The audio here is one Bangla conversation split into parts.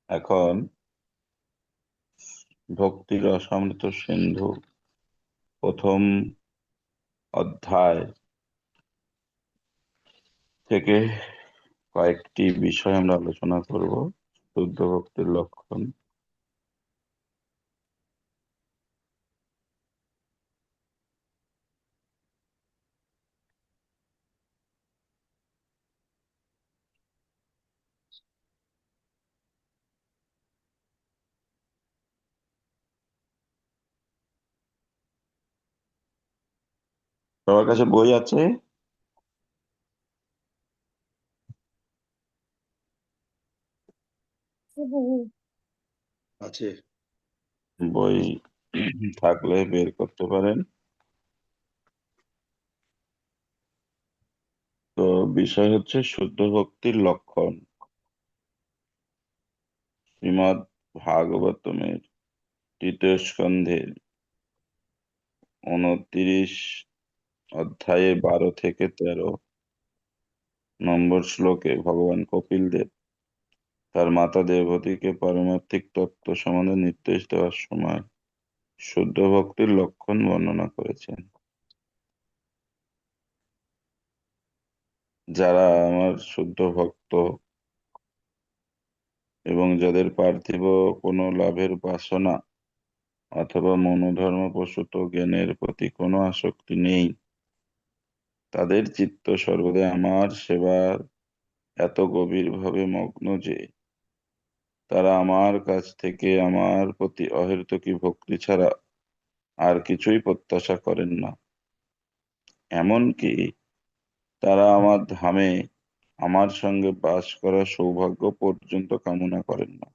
এখন ভক্তির রসামৃত সিন্ধু প্রথম অধ্যায় থেকে কয়েকটি বিষয় আমরা আলোচনা করব। শুদ্ধ ভক্তির লক্ষণ। সবার কাছে বই আছে? আছে। বই থাকলে বের করতে পারেন। তো বিষয় হচ্ছে শুদ্ধ ভক্তির লক্ষণ। শ্রীমদ্ ভাগবতমের 3য় স্কন্ধের 29 অধ্যায়ে 12 থেকে 13 নম্বর শ্লোকে ভগবান কপিল দেব তার মাতা দেবহূতিকে পারমার্থিক তত্ত্ব সম্বন্ধে নির্দেশ দেওয়ার সময় শুদ্ধ ভক্তির লক্ষণ বর্ণনা করেছেন। যারা আমার শুদ্ধ ভক্ত এবং যাদের পার্থিব কোনো লাভের বাসনা অথবা মনোধর্মপ্রসূত জ্ঞানের প্রতি কোনো আসক্তি নেই, তাদের চিত্ত সর্বদা আমার সেবার এত গভীরভাবে মগ্ন যে তারা আমার কাছ থেকে আমার প্রতি অহেতুকী ভক্তি ছাড়া আর কিছুই প্রত্যাশা করেন না। এমনকি তারা আমার ধামে আমার সঙ্গে বাস করার সৌভাগ্য পর্যন্ত কামনা করেন না।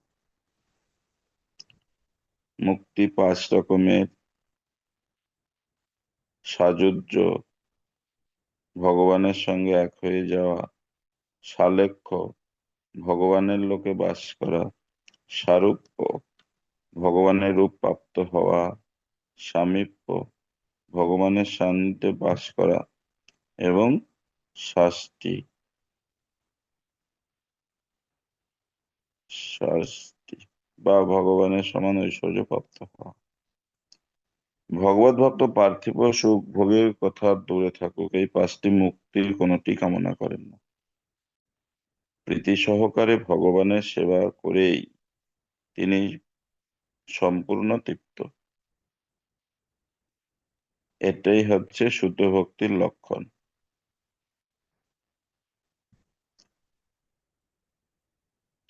মুক্তি 5 রকমের সাযুজ্য, ভগবানের সঙ্গে এক হয়ে যাওয়া, সালেক্ষ, ভগবানের লোকে বাস করা, সারূপ্য, ভগবানের রূপ প্রাপ্ত হওয়া, সামীপ্য, ভগবানের সান্নিধ্যে বাস করা এবং শাস্তি শাস্তি বা ভগবানের সমান ঐশ্বর্য প্রাপ্ত হওয়া। ভগবত ভক্ত পার্থিব সুখ ভোগের কথা দূরে থাকুক, এই 5টি মুক্তির কোনোটি কামনা করেন না। প্রীতি সহকারে ভগবানের সেবা করেই তিনি সম্পূর্ণ তৃপ্ত। এটাই হচ্ছে শুদ্ধ ভক্তির লক্ষণ।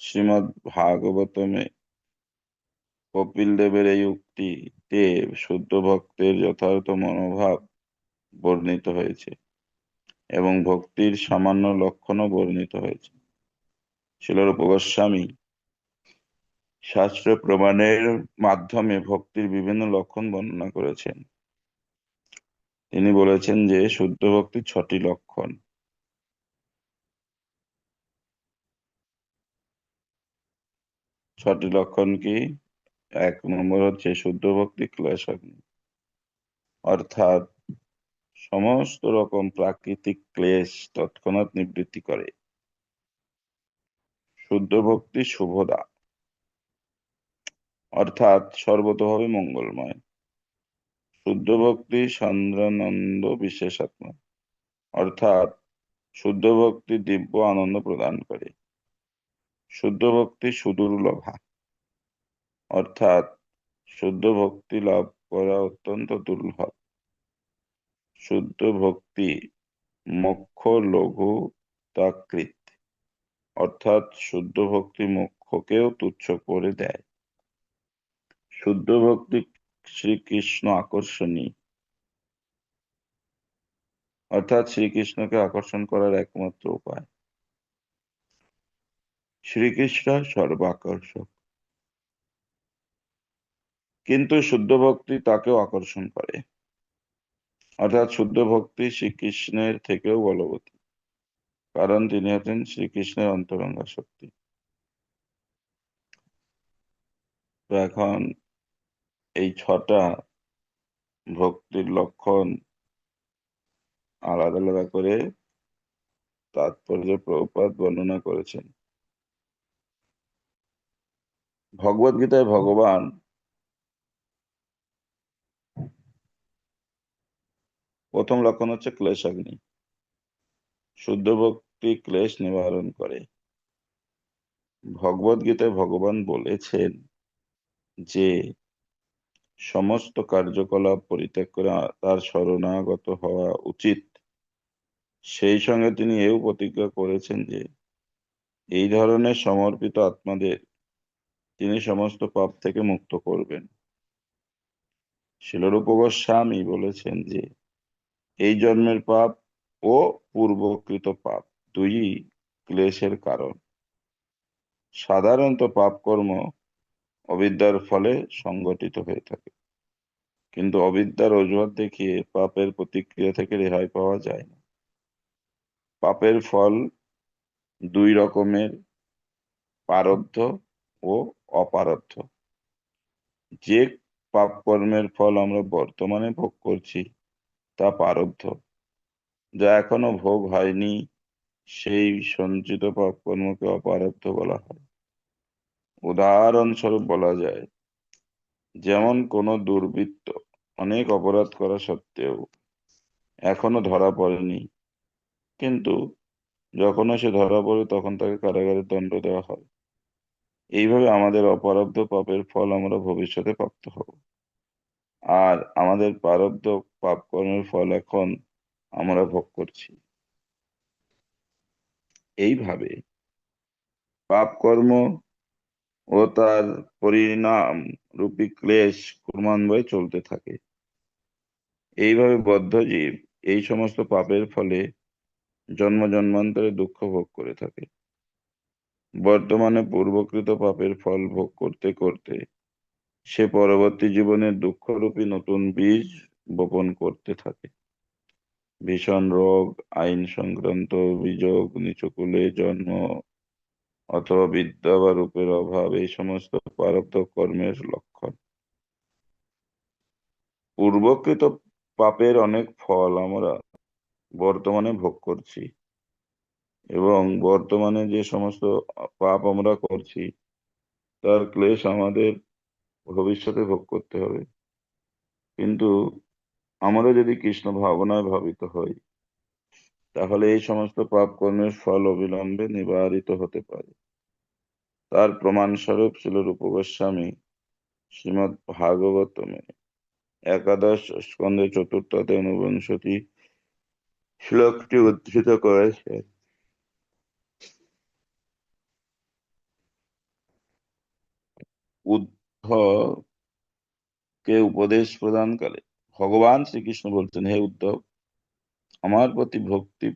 শ্রীমদ্ ভাগবতমে কপিল দেবের এই উক্তিতে শুদ্ধ ভক্তের যথার্থ মনোভাব বর্ণিত হয়েছে এবং ভক্তির সামান্য লক্ষণও বর্ণিত হয়েছে। শিলরূপ গোস্বামী শাস্ত্র প্রমাণের মাধ্যমে ভক্তির বিভিন্ন লক্ষণ বর্ণনা করেছেন। তিনি বলেছেন যে শুদ্ধ ভক্তির 6টি লক্ষণ। 6টি লক্ষণ কি? 1 নম্বর হচ্ছে শুদ্ধ ভক্তি ক্লেশাগ্নি, অর্থাৎ সমস্ত রকম প্রাকৃতিক ক্লেশ তৎক্ষণাৎ নিবৃত্তি করে। শুদ্ধ ভক্তি শুভদা, অর্থাৎ সর্বতোভাবে মঙ্গলময়। শুদ্ধ ভক্তি সান্দ্রানন্দ বিশেষাত্মা, অর্থাৎ শুদ্ধ ভক্তি দিব্য আনন্দ প্রদান করে। শুদ্ধ ভক্তি সুদুর্লভা, অর্থাৎ শুদ্ধ ভক্তি লাভ করা অত্যন্ত দুর্লভ। শুদ্ধ ভক্তি মোক্ষ লঘু তাকৃত, অর্থাৎ শুদ্ধ ভক্তি মোক্ষকেও তুচ্ছ করে দেয়। শুদ্ধ ভক্তি শ্রীকৃষ্ণ আকর্ষণী, অর্থাৎ শ্রীকৃষ্ণকে আকর্ষণ করার একমাত্র উপায়। শ্রীকৃষ্ণ সর্বাকর্ষক, কিন্তু শুদ্ধ ভক্তি তাকেও আকর্ষণ করে, অর্থাৎ শুদ্ধ ভক্তি শ্রীকৃষ্ণের থেকেও বলবতী, কারণ তিনি হচ্ছেন শ্রীকৃষ্ণের অন্তরঙ্গা শক্তি। তো এখন এই 6টা ভক্তির লক্ষণ আলাদা আলাদা করে তাৎপর্য প্রভুপাদ বর্ণনা করেছেন। ভগবদ গীতায় ভগবান প্রথম লক্ষণ হচ্ছে ক্লেশাগ্নি। শুদ্ধ ভক্তি ক্লেশ নিবারণ করে। ভগবদ গীতায় ভগবান বলেছেন যে সমস্ত কার্যকলাপ পরিত্যাগ করে তার শরণাগত হওয়া উচিত। সেই সঙ্গে তিনি এও প্রতিজ্ঞা করেছেন যে এই ধরনের সমর্পিত আত্মাদের তিনি সমস্ত পাপ থেকে মুক্ত করবেন। শিলরূপ গোস্বামী বলেছেন যে এই জন্মের পাপ ও পূর্বকৃত পাপ দুইই ক্লেশের কারণ। সাধারণত পাপ কর্ম অবিদ্যার ফলে সংগঠিত হয়ে থাকে, কিন্তু অবিদ্যার অজুহাত দেখিয়ে পাপের প্রতিক্রিয়া থেকে রেহাই পাওয়া যায় না। পাপের ফল দুই রকমের, প্রারব্ধ ও অপ্রারব্ধ। যে পাপ কর্মের ফল আমরা বর্তমানে ভোগ করছি তা প্রারব্ধ, যা এখনো ভোগ হয়নি সেই সঞ্চিত পাপ কর্মকে অপ্রারব্ধ বলা হয়। উদাহরণস্বরূপ বলা যায়, যেমন কোনো দুর্বৃত্ত অনেক অপরাধ করা সত্ত্বেও এখনো ধরা পড়েনি, কিন্তু যখনও সে ধরা পড়ে তখন তাকে কারাগারে দণ্ড দেওয়া হয়। এইভাবে আমাদের অপ্রারব্ধ পাপের ফল আমরা ভবিষ্যতে প্রাপ্ত হব, আর আমাদের প্রারব্ধ পাপ কর্মের ফল এখন আমরা ভোগ করছি। এইভাবে পাপ কর্ম ও তার পরিণাম রূপী ক্লেশ ক্রমান্বয়ে চলতে থাকে। এইভাবে বদ্ধ জীব এই সমস্ত পাপের ফলে জন্ম জন্মান্তরে দুঃখ ভোগ করে থাকে। বর্তমানে পূর্বকৃত পাপের ফল ভোগ করতে করতে সে পরবর্তী জীবনে দুঃখরূপী নতুন বীজ বপন করতে থাকে। ভীষণ রোগ, আইন সংক্রান্ত অভিযোগ, নিচুকুলে জন্ম অথবা বিদ্যা বা রূপের অভাব এই সমস্ত প্রারব্ধ কর্মের লক্ষণ। পূর্বকৃত পাপের অনেক ফল আমরা বর্তমানে ভোগ করছি, এবং বর্তমানে যে সমস্ত পাপ আমরা করছি তার ক্লেশ আমাদের ভবিষ্যতে ভোগ করতে হবে। কিন্তু আমরা যদি কৃষ্ণ ভাবনায় ভাবিত হই, তাহলে এই সমস্ত পাপ কর্মের ফল অবিলম্বে নিবারিত হতে পারে। তার প্রমাণস্বরূপ ছিল রূপ গোস্বামী শ্রীমদ্ ভাগবতমে একাদশ স্কন্ধে চতুর্থ অধ্যায় 49 শ্লোকটি উদ্ধৃত করেছেন। উদ্ধবকে উপদেশ প্রদানকালে ভগবান শ্রীকৃষ্ণ বলতেন, হে উদ্ধব, আমার প্রতি ভক্তি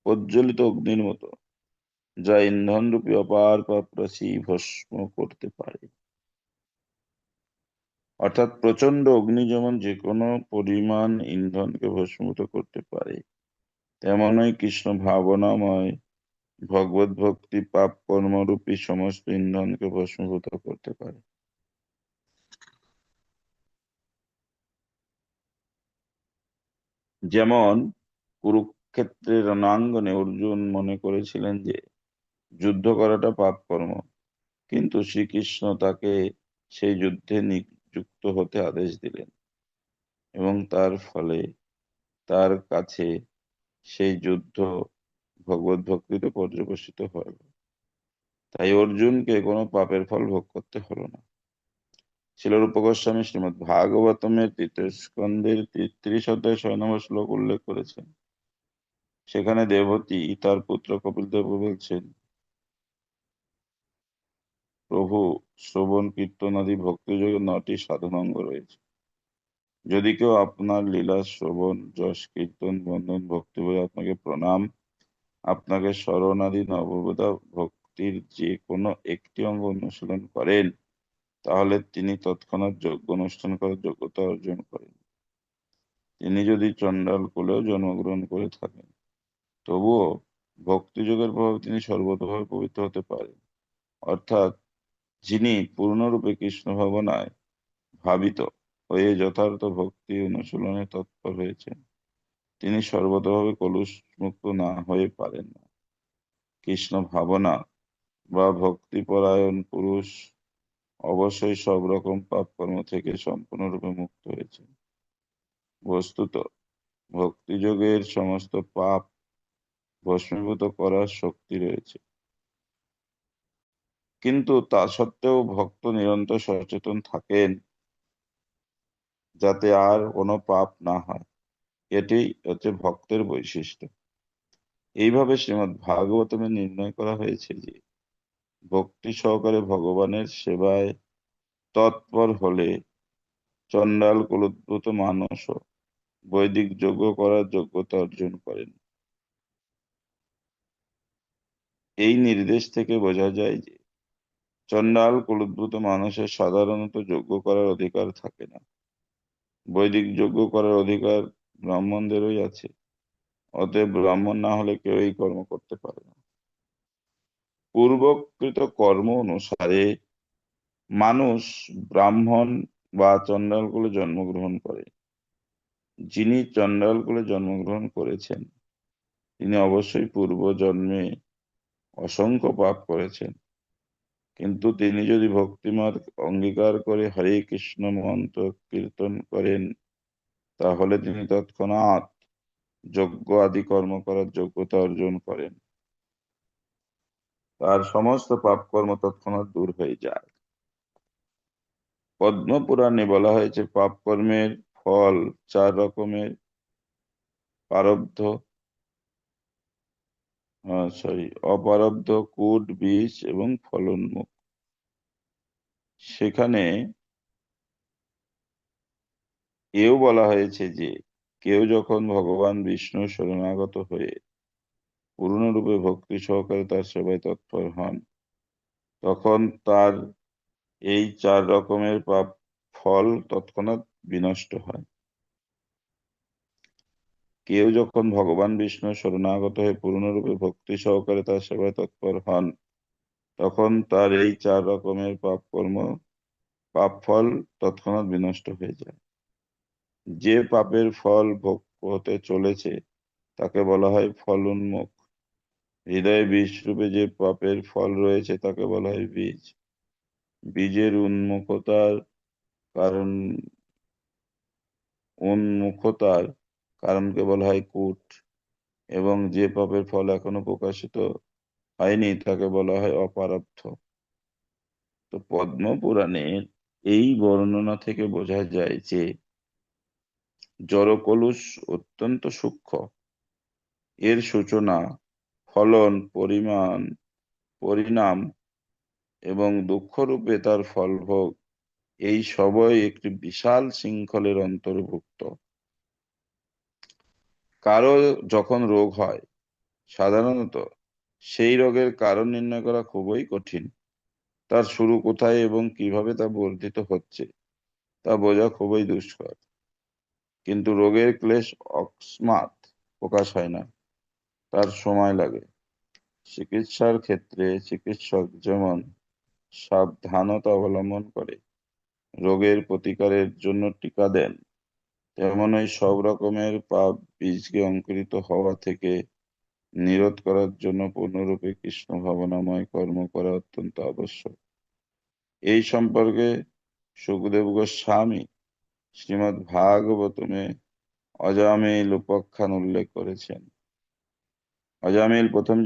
প্রজ্বলিত অগ্নির মতো, যা ইন্ধন রূপী অপার পাপ রাশি ভস্ম করতে পারে। অর্থাৎ প্রচন্ড অগ্নি যেমন যে কোনো পরিমাণ ইন্ধনকে ভস্মীভূত করতে পারে, তেমনই কৃষ্ণ ভাবনাময় ভগবত ভক্তি পাপ কর্মরূপী সমস্ত ইন্ধনকে ভস্মীভূত করতে পারে। যেমন কুরুক্ষেত্রের রণাঙ্গনে অর্জুন মনে করেছিলেন যে যুদ্ধ করাটা পাপ কর্ম, কিন্তু শ্রীকৃষ্ণ তাকে সেই যুদ্ধে নিযুক্ত হতে আদেশ দিলেন, এবং তার ফলে তার কাছে সেই যুদ্ধ ভগবত ভক্তিতে পর্যবসিত হল। তাই অর্জুনকে কোনো পাপের ফল ভোগ করতে হলো না। শিলরূপ গোস্বামী শ্রীমদ্ ভাগবতমের 3য় স্কন্ধের 33 অধ্যায় 6 নম্বর শ্লোক উল্লেখ করেছেন। সেখানে দেবতী তার পুত্র কপিল দেব বলছেন, প্রভু, শ্রবণ কীর্তন আদি ভক্তিযোগের 9টি সাধনাঙ্গ রয়েছে। যদি কেউ আপনার লীলা শ্রবণ, যশ, কীর্তন, বন্দন, ভক্তি বলে আপনাকে প্রণাম, আপনাকে স্মরণ আদি নববিধ ভক্তির যে কোনো একটি অঙ্গ অনুশীলন করেন, তাহলে তিনি তৎক্ষণাৎ যজ্ঞ অনুষ্ঠান করার যোগ্যতা অর্জন করেন। তিনি যদি চণ্ডাল কুলেও জন্মগ্রহণ করে থাকেন, তবুও ভক্তিযোগের প্রভাবে তিনি সর্বতভাবে পবিত্র হতে পারেন। অর্থাৎ যিনি পূর্ণরূপে কৃষ্ণ ভাবনায় ভাবিত হয়ে যথার্থ ভক্তি অনুশীলনে তৎপর হয়েছেন, তিনি সর্বতভাবে কলুষ মুক্ত না হয়ে পারেন না। কৃষ্ণ ভাবনা বা ভক্তিপরায়ণ পুরুষ অবশ্যই সব রকম পাপ কর্ম থেকে সম্পূর্ণরূপে মুক্ত হয়েছে। বস্তুত ভক্তিযোগের সমস্ত পাপ ভস্মীভূত করার শক্তি রয়েছে, কিন্তু তা সত্ত্বেও ভক্ত নিরন্তর সচেতন থাকেন যাতে আর কোনো পাপ না হয়। এটি হচ্ছে ভক্তের বৈশিষ্ট্য। এইভাবে শ্রীমদ্ ভাগবতমে নির্ণয় করা হয়েছে যে ভক্তি সহকারে ভগবানের সেবায় তৎপর হলে চণ্ডাল কুলোদ্ভূত মানুষও বৈদিক যজ্ঞ করার যোগ্যতা অর্জন করেন। এই নির্দেশ থেকে বোঝা যায় যে চণ্ডাল কুলোদ্ভূত মানুষের সাধারণত যজ্ঞ করার অধিকার থাকে না। বৈদিক যজ্ঞ করার অধিকার ব্রাহ্মণদেরই আছে। অতএব ব্রাহ্মণ না হলে কেউ এই কর্ম করতে পারে না। পূর্বকৃত কর্ম অনুসারে মানুষ ব্রাহ্মণ বা চণ্ডাল কুলে জন্মগ্রহণ করে। যিনি চণ্ডাল কুলে জন্মগ্রহণ করেছেন তিনি অবশ্যই পূর্ব জন্মে অসংখ্য পাপ করেছেন, কিন্তু তিনি যদি ভক্তিমার্গ অঙ্গীকার করে হরে কৃষ্ণ মন্ত্র কীর্তন করেন তাহলে তিনি তৎক্ষণাৎ যজ্ঞ আদি কর্ম করার যোগ্যতা অর্জন করেন। তার সমস্ত পাপ কর্ম তৎক্ষণাৎ দূর হয়ে যায়। পদ্ম পুরাণে বলা হয়েছে পাপ কর্মের ফল চার রকমের: প্রারব্ধ, অপ্রারব্ধ, কূট, বীজ এবং ফলোন্মুখ। সেখানে এও বলা হয়েছে যে কেউ যখন ভগবান বিষ্ণুর শরণাগত হয়ে পূর্ণরূপে ভক্তি সহকারে তার সেবায় তৎপর হন তখন তার এই চার রকমের পাপ ফল তৎক্ষণাৎ বিনষ্ট হয়। কেউ যখন ভগবান বিষ্ণুর শরণাগত হয়ে পূর্ণরূপে ভক্তি সহকারে তার সেবায় তৎপর হন তখন তার এই চার রকমের পাপ ফল তৎক্ষণাৎ বিনষ্ট হয়ে যায়। যে পাপের ফল ভোগ হতে চলেছে তাকে বলা হয় ফলোন্মুখ। হৃদয়ে বীজ রূপে যে পাপের ফল রয়েছে তাকে বলা হয় বীজ। বীজের কারণ উন্মুখতার কারণকে বলা হয় কূট, এবং যে পাপের ফল এখনো প্রকাশিত হয়নি তাকে বলা হয় অপ্রারব্ধ। তো পদ্ম পুরাণের এই বর্ণনা থেকে বোঝা যায় যে জড়কলুষ অত্যন্ত সূক্ষ্ম। এর সূচনা, ফলন, পরিণাম এবং দুঃখরূপে তার ফলভোগ এই সবই একটি বিশাল শৃঙ্খলের অন্তর্ভুক্ত। কারো যখন রোগ হয় সাধারণত সেই রোগের কারণ নির্ণয় করা খুবই কঠিন। তার শুরু কোথায় এবং কিভাবে তা বর্ধিত হচ্ছে তা বোঝা খুবই দুষ্কর। কিন্তু রোগের ক্লেশ অকস্মাৎ প্রকাশ হয় না, তার সময় লাগে। চিকিৎসার ক্ষেত্রে চিকিৎসক যেমন সাবধানতা অবলম্বন করে রোগের প্রতিকারের জন্য টিকা দেন, তেমনই সব রকমের পাপ বীজকে অঙ্কুরিত হওয়া থেকে নিরোধ করার জন্য পূর্ণরূপে কৃষ্ণ ভাবনাময় কর্ম করা অত্যন্ত আবশ্যক। এই সম্পর্কে সুখদেব গোস্বামী শ্রীমদ্ ভাগবতমে অজামিল উপাখ্যান উল্লেখ করেছেন। অজামিল প্রথম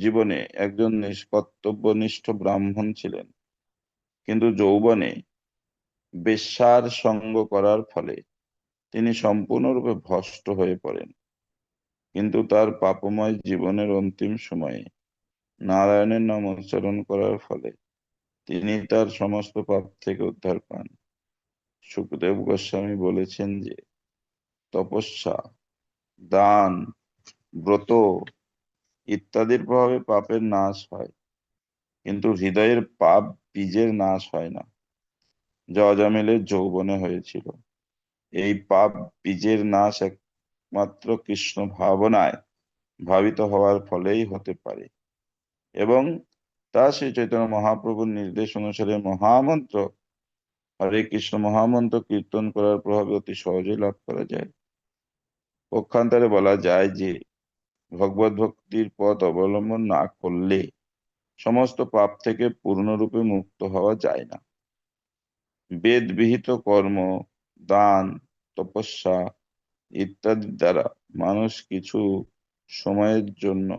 জীবনে একজন কর্তব্যনিষ্ঠ ব্রাহ্মণ ছিলেন, কিন্তু যৌবনে বেশ্যার সঙ্গ করার ফলে তিনি সম্পূর্ণরূপে ভ্রষ্ট হয়ে পড়েন। কিন্তু তার পাপময় জীবনের অন্তিম সময়ে নারায়ণের নাম উচ্চারণ করার ফলে তিনি তার সমস্ত পাপ থেকে উদ্ধার পান। সুখদেব গোস্বামী বলেছেন যে তপস্যা, দান, ব্রত ইত্যাদির প্রভাবে পাপের নাশ হয়, কিন্তু হৃদয়ের পাপ বীজের নাশ হয় না, যা অজামিলের যৌবনে হয়েছিল। এই পাপ বীজের নাশ একমাত্র কৃষ্ণ ভাবনায় ভাবিত হওয়ার ফলেই হতে পারে, এবং তা শ্রী চৈতন্য মহাপ্রভুর নির্দেশ অনুসারে মহামন্ত্র হরে কৃষ্ণ মহামন্ত্র কীর্তন করার প্রভাবে অতি সহজেই লাভ করা যায়। পক্ষান্তরে বলা যায় যে ভগবত ভক্তির পথ অবলম্বন না করলে সমস্ত পাপ থেকে পূর্ণরূপে মুক্ত হওয়া যায় না। বেদ বিহিত কর্ম, দান, তপস্যা ইত্যাদি দ্বারা মানুষ কিছু সময়ের জন্য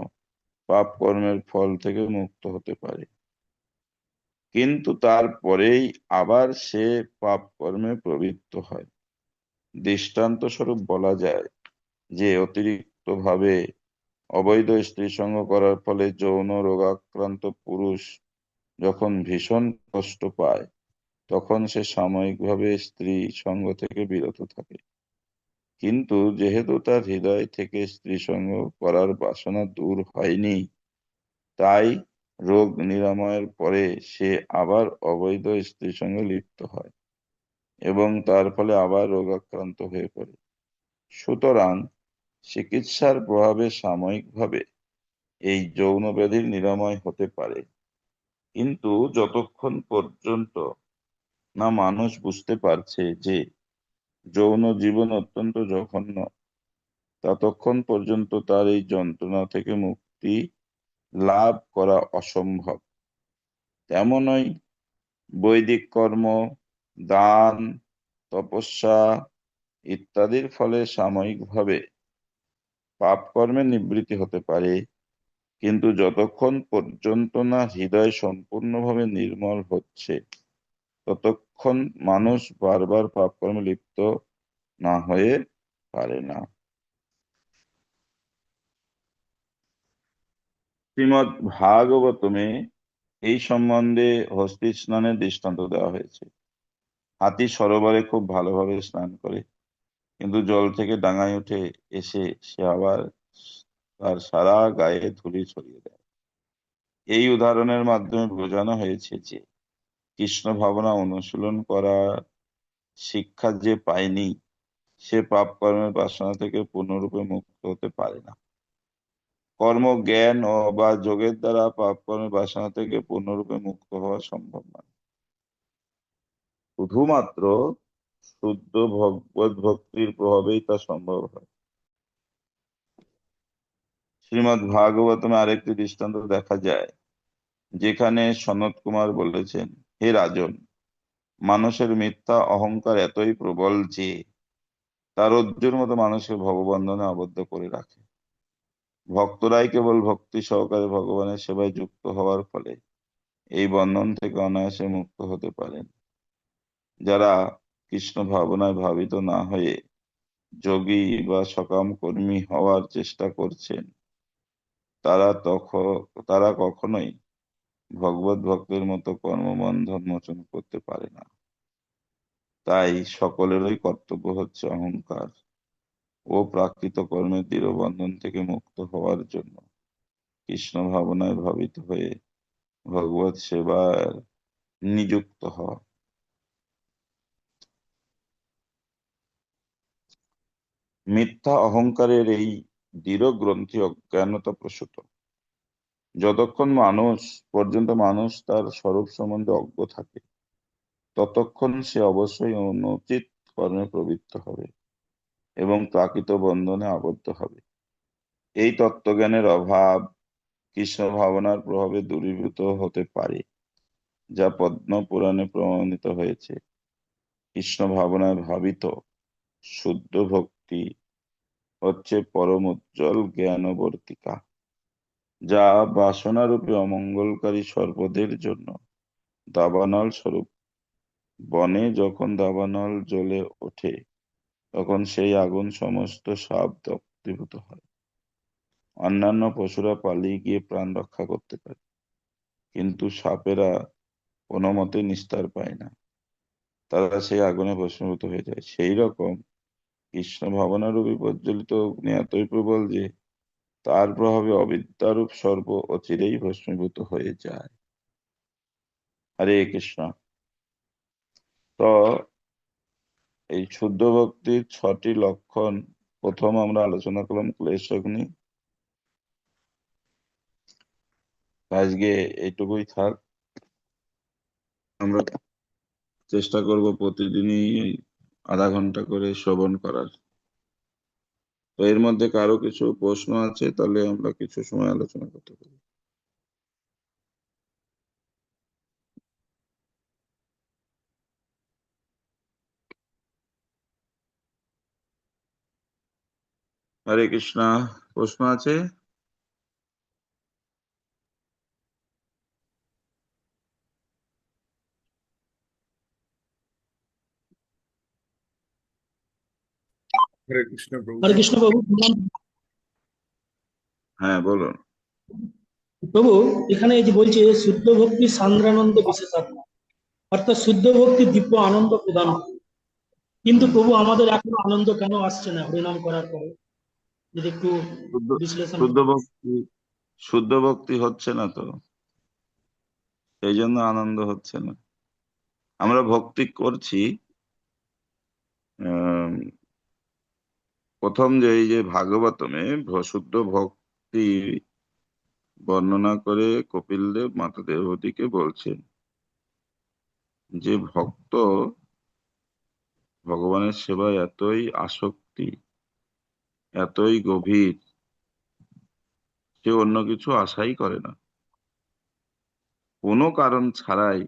পাপ কর্মের ফল থেকে মুক্ত হতে পারে, কিন্তু তারপরেই আবার সে পাপ কর্মে প্রবৃত্ত হয়। দৃষ্টান্ত স্বরূপ বলা যায় যে অতিরিক্ত ভাবে অবৈধ স্ত্রী সঙ্গ করার ফলে যৌন রোগাক্রান্ত পুরুষ যখন ভীষণ কষ্ট পায়, তখন সে সাময়িকভাবে স্ত্রী সঙ্গ থেকে বিরত থাকে, কিন্তু যেহেতু তার হৃদয় থেকে স্ত্রী সঙ্গ করার বাসনা দূর হয়নি, তাই রোগ নিরাময়ের পরে সে আবার অবৈধ স্ত্রী সঙ্গে লিপ্ত হয় এবং তার ফলে আবার রোগাক্রান্ত হয়ে পড়ে। সুতরাং চিকিৎসার প্রভাবে সাময়িকভাবে এই যৌন ব্যাধির নিরাময় হতে পারে, কিন্তু যতক্ষণ পর্যন্ত না মানুষ বুঝতে পারছে যে যৌন জীবন অত্যন্ত জঘন্য, ততক্ষণ পর্যন্ত তার এই যন্ত্রণা থেকে মুক্তি লাভ করা অসম্ভব। তেমনই বৈদিক কর্ম, দান, তপস্যা ইত্যাদির ফলে সাময়িকভাবে পাপ কর্মের নিবৃত্তি হতে পারে, কিন্তু যতক্ষণ পর্যন্ত না হৃদয় সম্পূর্ণভাবে নির্মল হচ্ছে, ততক্ষণ মানুষ বারবার পাপ কর্মে লিপ্ত না হয়ে পারে না। শ্রীমদ্ ভাগবতমে এই সম্বন্ধে হস্তি স্নানের দৃষ্টান্ত দেওয়া হয়েছে। হাতি সরোবরে খুব ভালোভাবে স্নান করে, কিন্তু জল থেকে ডাঙায় উঠে এসে সে আবার তার সারা গায়ে ধুলি ছড়িয়ে দেয়। এই উদাহরণের মাধ্যমে বোঝানো হয়েছে যে কৃষ্ণ ভাবনা অনুশীলন করার শিক্ষা যে পায়নি, সে পাপ কর্মের বাসনা থেকে পূর্ণরূপে মুক্ত হতে পারে না। কর্ম, জ্ঞান বা যোগের দ্বারা পাপ কর্মের বাসনা থেকে পূর্ণরূপে মুক্ত হওয়া সম্ভব নয়। শুধুমাত্র শুদ্ধ ভগবত ভক্তির প্রভাবেই তা সম্ভব হয়। শ্রীমদ্ ভাগবতমে আরেকটি দৃষ্টান্ত দেখা যায়, যেখানে সনত কুমার বলেছেন, হে রাজন, মানুষের মিথ্যা অহংকার এতই প্রবল যে তা রজ্জুর মতো মানুষকে ভববন্ধনে আবদ্ধ করে রাখে। ভক্তরাই কেবল ভক্তি সহকারে ভগবানের সেবায় যুক্ত হওয়ার ফলে এই বন্ধন থেকে অনায়াসে মুক্ত হতে পারেন। যারা কৃষ্ণ ভাবনায় ভাবিত না হয়ে যোগী বা সকাম কর্মী হওয়ার চেষ্টা করছেন, তারা কখনোই ভগবত ভক্তের মতো কর্মবন্ধন মোচন করতে পারে না। তাই সকলেরই কর্তব্য হচ্ছে অহংকার ও প্রাকৃত কর্মের দৃঢ় বন্ধন থেকে মুক্ত হওয়ার জন্য কৃষ্ণ ভাবনায় ভাবিত হয়ে ভগবত সেবার নিযুক্ত হওয়া। মিথ্যা অহংকারের এই দৃঢ় গ্রন্থি অজ্ঞানতা প্রসূত। যতক্ষণ পর্যন্ত মানুষ তার স্বরূপ সম্বন্ধে অজ্ঞ থাকে, ততক্ষণ সে অবশ্যই অনুচিত কর্মে প্রবৃত্ত হবে এবং প্রাকৃত বন্ধনে আবদ্ধ হবে। এই তত্ত্বজ্ঞানের অভাব কৃষ্ণ ভাবনার প্রভাবে দূরীভূত হতে পারে, যা পদ্ম পুরাণে প্রমাণিত হয়েছে। কৃষ্ণ ভাবনায় ভাবিত শুদ্ধ ভক্তি হচ্ছে পরম উজ্জ্বল জ্ঞানবর্তিকা, যা বাসনারূপী অমঙ্গলকারী সর্পদের জন্য দাবানল স্বরূপ। বনে যখন দাবানল জ্বলে ওঠে, তখন সেই আগুন সমস্ত সাপ দগ্ধীভূত হয়। অন্যান্য পশুরা পালিয়ে গিয়ে প্রাণ রক্ষা করতে পারে, কিন্তু সাপেরা কোনো মতে নিস্তার পায় না, তারা সেই আগুনে ভস্মীভূত হয়ে যায়। সেই রকম কৃষ্ণ ভাবনারূপী প্রজ্বলিত অগ্নি এতই প্রবল যে তার প্রভাবে অবিদ্যারূপ সর্প অচিরেই ভস্মীভূত হয়ে যায়। হরে কৃষ্ণ। তো এই শুদ্ধ ভক্তির 6টি লক্ষণ প্রথম আমরা আলোচনা করলাম, ক্লেশ অগ্নি। আজকে এইটুকুই থাক। আমরা চেষ্টা করব প্রতিদিনই আধা ঘন্টা করে শ্রবণ করার। তো এর মধ্যে কারো কিছু প্রশ্ন আছে, তাহলে আমরা কিছু সময় আলোচনা করতে পারি। হরে কৃষ্ণ। প্রশ্ন আছে? হরে কৃষ্ণ প্রভু। হরে কৃষ্ণ প্রভু। হ্যাঁ, বলুন। প্রভু, এখানে এই যে বলছে শুদ্ধ ভক্তি সান্দ্রানন্দ বিশেষাত্মা, অর্থাৎ শুদ্ধ ভক্তি দিব্য আনন্দ প্রদান করে। কিন্তু হুম। প্রভু আমাদের এখনো আনন্দ কেন আসছে না হরিনাম করার পরে? যদি একটু শুদ্ধ বিশ্লেষণ শুদ্ধ করেন। ভক্তি শুদ্ধ ভক্তি হচ্ছে না তো, সেই জন্য আনন্দ হচ্ছে না। আমরা ভক্তি করছি। আহ প্রথম যে এই যে ভাগবতমে শুদ্ধ ভক্তি বর্ণনা করে কপিল দেব মাতা দেবহূতিকে বলছেন যে ভক্ত ভগবানের সেবায় এতই আসক্তি, এতই গভীর, সে অন্য কিছু আশাই করে না, কোনো কারণ ছাড়াই।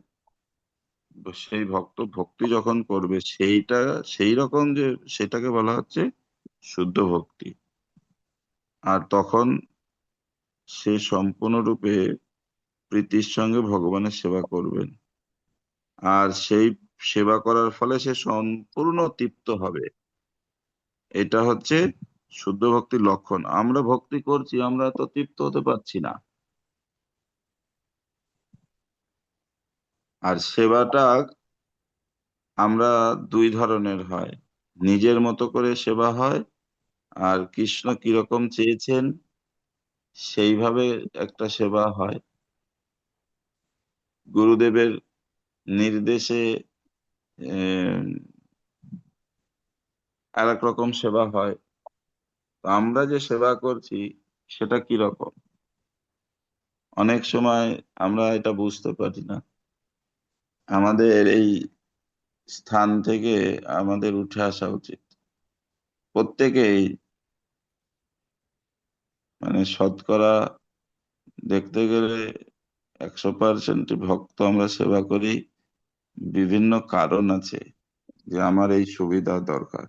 সেই ভক্ত ভক্তি যখন করবে সেইটা সেই রকম যে সেটাকে বলা হচ্ছে শুদ্ধ ভক্তি। আর তখন সে সম্পূর্ণরূপে প্রীতির সঙ্গে ভগবানের সেবা করবেন। আর সেই সেবা করার ফলে সে সম্পূর্ণ তৃপ্ত হবে। এটা হচ্ছে শুদ্ধ ভক্তির লক্ষণ। আমরা ভক্তি করছি, আমরা তো তৃপ্ত হতে পারছি না। আর সেবাটা আমরা দুই ধরনের হয়। নিজের মতো করে সেবা হয়, আর কৃষ্ণ কিরকম চেয়েছেন সেইভাবে একটা সেবা হয়। গুরুদেবের নির্দেশে আর এক রকম সেবা হয়। তো আমরা যে সেবা করছি সেটা কিরকম, অনেক সময় আমরা এটা বুঝতে পারি না। আমাদের এই স্থান থেকে আমাদের উঠে আসা উচিত। প্রত্যেকেই, মানে শতকরা দেখতে গেলে 100% ভক্ত আমরা সেবা করি। বিভিন্ন কারণ আছে যে আমার এই সুবিধা দরকার,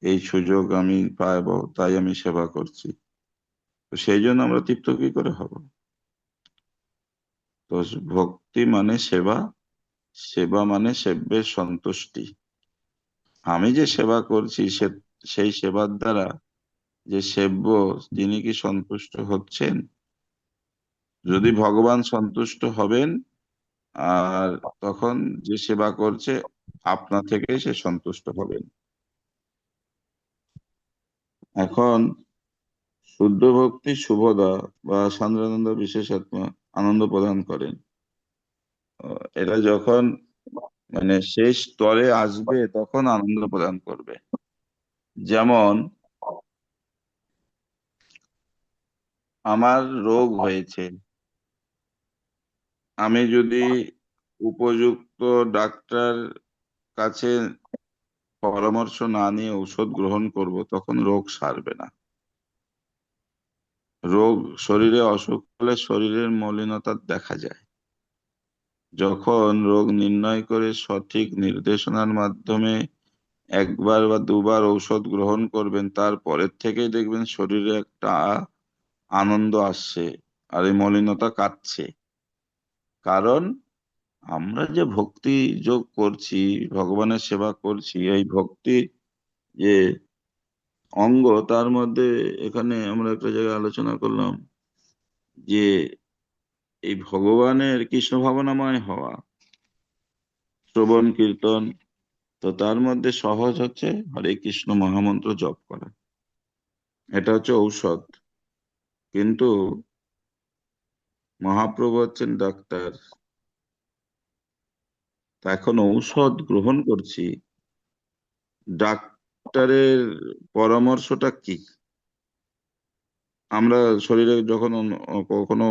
এই সুযোগ আমি পাবো, তাই আমি সেবা করছি। তো সেই জন্য আমরা তৃপ্ত কি করে হব? তো ভক্তি মানে সেবা, সেবা মানে সেব্যের সন্তুষ্টি। আমি যে সেবা করছি সেই সেবার দ্বারা যে সেব্য, তিনি কি সন্তুষ্ট হচ্ছেন? যদি ভগবান সন্তুষ্ট হবেন, আর তখন যে সেবা করছে আপনা থেকেই সে সন্তুষ্ট হবেন। এখন শুদ্ধ ভক্তি শুভদা বা সান্দ্রানন্দ বিশেষাত্মা আনন্দ প্রদান করেন। এটা যখন মানে শেষ স্তরে আসবে তখন আনন্দ প্রদান করবে। যেমন আমার রোগ হয়েছে, আমি যদি উপযুক্ত ডাক্তার কাছে পরামর্শ না নিয়ে ঔষধ গ্রহণ করব, তখন রোগ সারবে না। রোগ, শরীরে অসুখ হলে শরীরের মলিনতা দেখা যায়। যখন রোগ নির্ণয় করে সঠিক নির্দেশনার মাধ্যমে একবার বা দুবার ঔষধ গ্রহণ করবেন, তারপরের থেকেই দেখবেন শরীরে একটা আনন্দ আসছে, আর এই মলিনতা কাটছে। কারণ আমরা যে ভক্তি যোগ করছি, ভগবানের সেবা করছি, এই ভক্তি যে অঙ্গ, তার মধ্যে এখানে আমরা একটা জায়গায় আলোচনা করলাম যে এই ভগবানের কৃষ্ণ ভাবনাময় হওয়া, শ্রবণ কীর্তন। তো তার মধ্যে সহজ হচ্ছে হরে কৃষ্ণ মহামন্ত্র জপ করা। এটা হচ্ছে ঔষধ। কিন্তু মহাপ্রভু হচ্ছেন ডাক্তার। তা এখন ঔষধ গ্রহণ করছি, ডাক্তারের পরামর্শটা কি? আমরা শরীরে যখন কখনো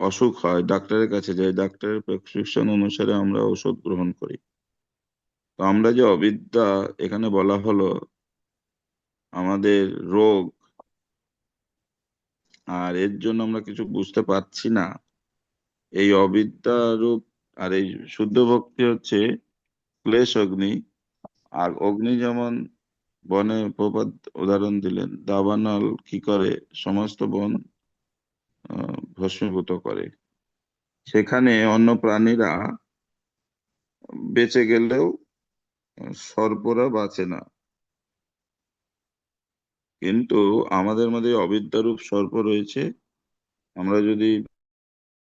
অসুখ হয়, ডাক্তারের কাছে যাই, ডাক্তারের প্রেসক্রিপশন অনুসারে আমরা ওষুধ গ্রহণ করি। তো আমরা যে অবিদ্যা, এখানে বলা হলো আমাদের রোগ, আর এর জন্য আমরা কিছু বুঝতে পারছি না। এই অবিদ্যা রূপ, আর এই শুদ্ধ ভক্তি হচ্ছে ক্লেশ অগ্নি। আর অগ্নি যেমন বনে, প্রপাত উদাহরণ দিলেন, দাবানল কি করে সমস্ত বন ভস্মীভূত করে, সেখানে অন্য প্রাণীরা বেঁচে গেলেও সর্পরা বাঁচে না। কিন্তু আমাদের মধ্যে অবিদ্যারূপ সর্প রয়েছে। আমরা যদি